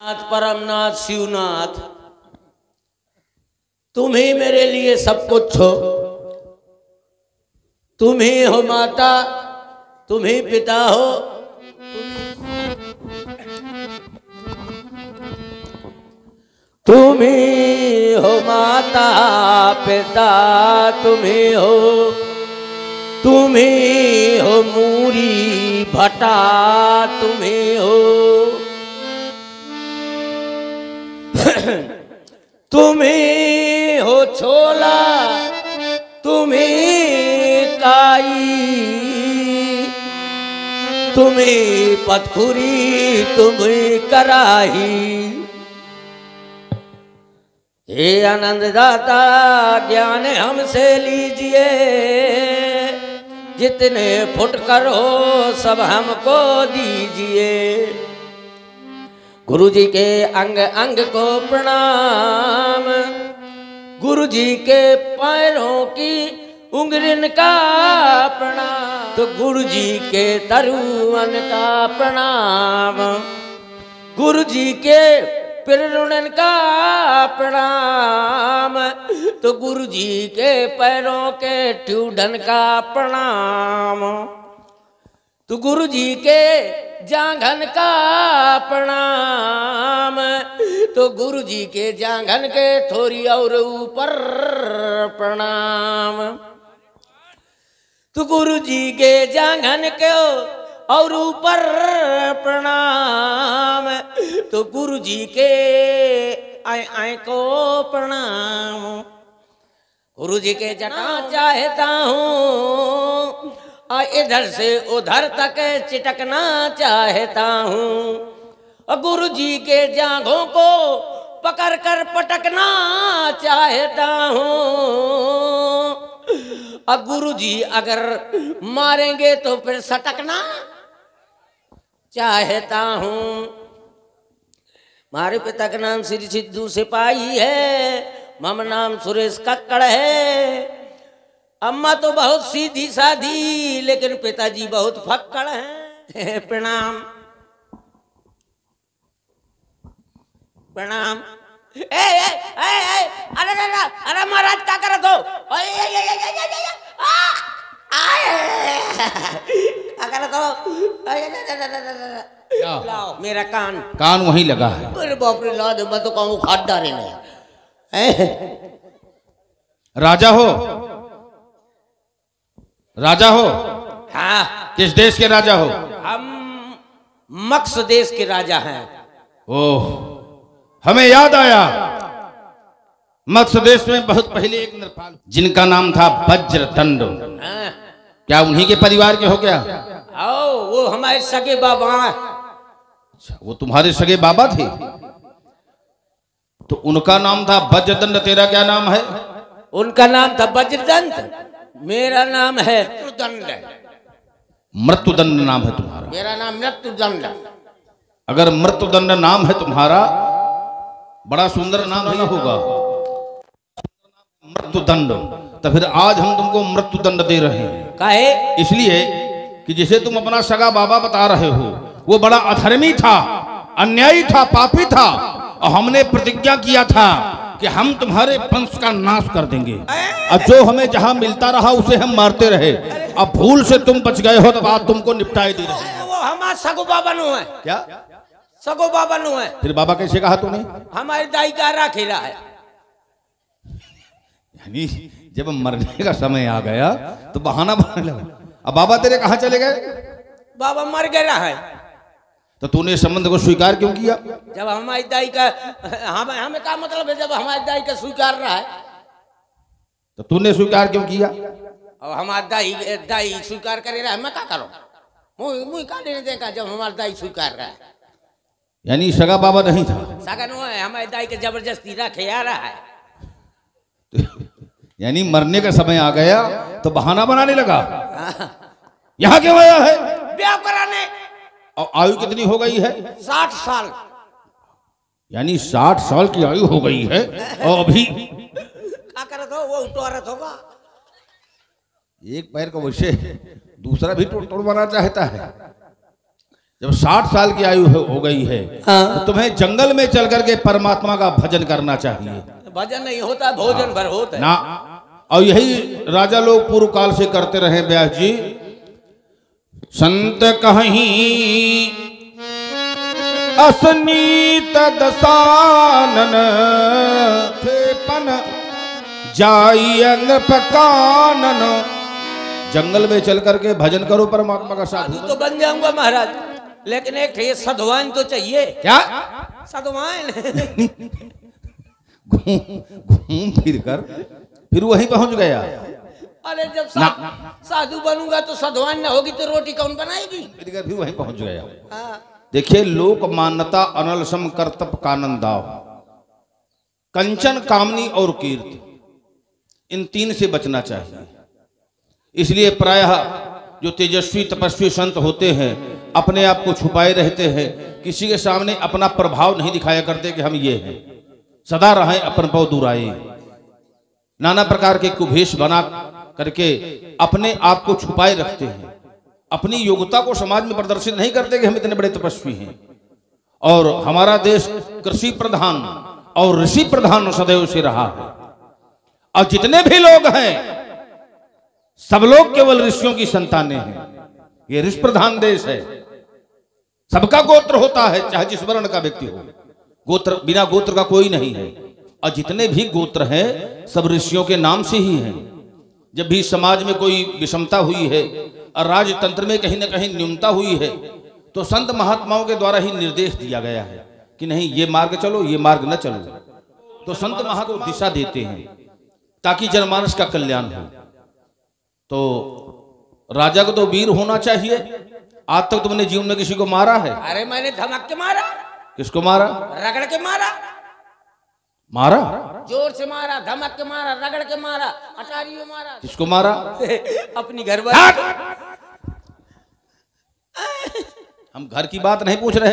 नाथ परमनाथ शिवनाथ, तुम ही मेरे लिए सब कुछ हो। तुम ही हो माता, तुम ही पिता हो। तुम ही हो माता पिता, तुम ही हो। तुम ही हो मूरी भटा, तुम ही हो। तुम ही हो छोला, तुम ही काई, तुम ही पथखुरी, तुम ही कराही। हे आनंददाता ज्ञान हमसे लीजिए, जितने फुटकर हो सब हमको दीजिए। गुरु जी के अंग अंग को प्रणाम, गुरु जी के पैरों की उंगलिन का प्रणाम, तो गुरु जी के तरुवन का प्रणाम, गुरु जी के पिरुणन का प्रणाम, तो गुरु जी के पैरों के ट्यूडन का प्रणाम, तो गुरु जी के जांघन का प्रणाम, तो गुरु जी के जांघन के थोड़ी और ऊपर प्रणाम, तो गुरु जी के जांघन के और ऊपर प्रणाम, तो गुरु जी के आय आय को प्रणाम। गुरु जी के जना चाहता हूँ, इधर से उधर तक चिटकना चाहता हूँ, और गुरु जी के जांघों को पकड़ कर पटकना चाहता हूँ, और गुरु जी अगर मारेंगे तो फिर सटकना चाहता हूँ। हमारे पिता का नाम श्री सिद्धू सिपाही है, मम नाम सुरेश कक्कड़ है। अम्मा तो बहुत सीधी साधी, लेकिन पिताजी बहुत फक्कड़ हैं। प्रणाम प्रणाम। ए ए ए ए अरे अरे अरे महाराज क्या कर रहे हो? क्या कर रहे हो? लाओ मेरा कान। कान वहीं लगा है। अरे बाप रे, ला दे, मैं तो कहूँ खाद डाले नहीं। राजा हो, राजा हो। हाँ। किस देश के राजा हो? हम मक्स देश के राजा हैं। ओह, हमें याद आया, मत्स्य देश में बहुत पहले एक नरपाल जिनका नाम था वज्रदंड। हाँ। क्या उन्हीं के परिवार के हो क्या? आओ, वो हमारे सगे बाबा। अच्छा, वो तुम्हारे सगे बाबा थे? तो उनका नाम था वज्रदंड, तेरा क्या नाम है? उनका नाम था वज्रदंड, मेरा नाम है मृत्युदंड। मृत्युदंड नाम है तुम्हारा? मेरा नाम मृत्युदंड। अगर मृत्युदंड नाम है तुम्हारा, बड़ा सुंदर नाम ना होगा मृत्युदंड, तो फिर आज हम तुमको मृत्युदंड दे रहे हैं। काहे? इसलिए कि जिसे तुम अपना सगा बाबा बता रहे हो, वो बड़ा अधर्मी था, अन्यायी था, पापी था, और हमने प्रतिज्ञा किया था कि हम तुम्हारे वंश का नाश कर देंगे, और जो हमें जहां मिलता रहा उसे हम मारते रहे। अब भूल से तुम बच गए हो, तो बात तुमको निपटाई दे रहे हैं। वो हमारा सगो बाबा नु है। क्या सगो बाबा नु है? फिर बाबा कैसे कहा तूने? हमारी दाई का राखेला है। यानी जब मरने का समय आ गया तो बहाना बनाने लगा। अब बाबा तेरे कहाँ चले गए? बाबा मर गया है। तो तूने संबंध को स्वीकार क्यों किया? जब हमारी दाई का, हमें क्या मतलब है, जब हमारी दाई का स्वीकार रहा है तो तूने स्वीकार क्यों किया? और हमारी दाई स्वीकार करे रहा है, मैं क्या करूं? मुझे कहा नहीं देखा जब हमारी दाई स्वीकार रहा है। यानी सगा बाबा नहीं था? सगा नो है, हमारी दाई के जबरदस्ती रखे आ रहा है। यानी मरने का समय आ गया तो बहाना बनाने लगा। यहाँ क्यों आया है? ब्याह कराने। और आयु कितनी हो गई है? 60 साल। यानी 60 साल की आयु हो गई है, और अभी क्या करत हो? वो उठवारत होगा। एक पैर को वैसे दूसरा भी तोड़ तोड़ बनाना चाहता है। जब 60 साल की आयु हो गई है हाँ। तो तुम्हें जंगल में चल करके परमात्मा का भजन करना चाहिए। भजन नहीं होता, भोजन भर होता है ना, और यही राजा लोग पूर्व काल से करते रहे व्यास जी। संत कहीं असनीत दसानन थेपन जाई नृप कानन। जंगल में चल करके भजन करो परमात्मा का। साधु तो बन जाऊंगा महाराज, लेकिन एक ये सधवान तो चाहिए। क्या सधवान घूम फिर कर फिर वहीं पहुंच गया। अरे जब साधु बनूंगा तो सधवान ना होगी तो रोटी कौन बनाएगी? फिर वहीं पहुंच गया। हाँ। देखिए, लोक मान्यता अनलसम कर्तप कानंदाव, कंचन कामनी और कीर्ति, इन तीन से बचना चाहिए। इसलिए प्रायः जो तेजस्वी तपस्वी संत होते हैं अपने आप को छुपाए रहते हैं, किसी के सामने अपना प्रभाव नहीं दिखाया करते कि हम ये हैं, सदा रहें अपन पौ दुराए। नाना प्रकार के कुभेष बना करके अपने आप को छुपाए रखते हैं, अपनी योग्यता को समाज में प्रदर्शित नहीं करते कि हम इतने बड़े तपस्वी हैं। और हमारा देश कृषि प्रधान और ऋषि प्रधान सदैव से रहा है, और जितने भी लोग हैं सब लोग केवल ऋषियों की संतानें हैं। ये ऋषि प्रधान देश है, सबका गोत्र होता है, चाहे जिस वर्ण का व्यक्ति हो। गोत्र, बिना गोत्र का कोई नहीं है, और जितने भी गोत्र हैं सब ऋषियों के नाम से ही हैं। जब भी समाज में कोई विषमता हुई है और राजतंत्र में कहीं ना कहीं न्यूनता हुई है, तो संत महात्माओं के द्वारा ही निर्देश दिया गया है कि नहीं, ये मार्ग चलो, ये मार्ग न चलो। तो संत महात्मा दिशा देते हैं ताकि जनमानस का कल्याण हो। तो राजा को तो वीर होना चाहिए। आज तक तुमने जीवन में किसी को मारा है? अरे मैंने धमक के मारा। किसको मारा? रगड़ के मारा। मारा? जोर से मारा, धमक के मारा, रगड़ के मारा, अटारी में मारा। किसको मारा? अपनी घरवाली। हम घर की बात नहीं पूछ रहे।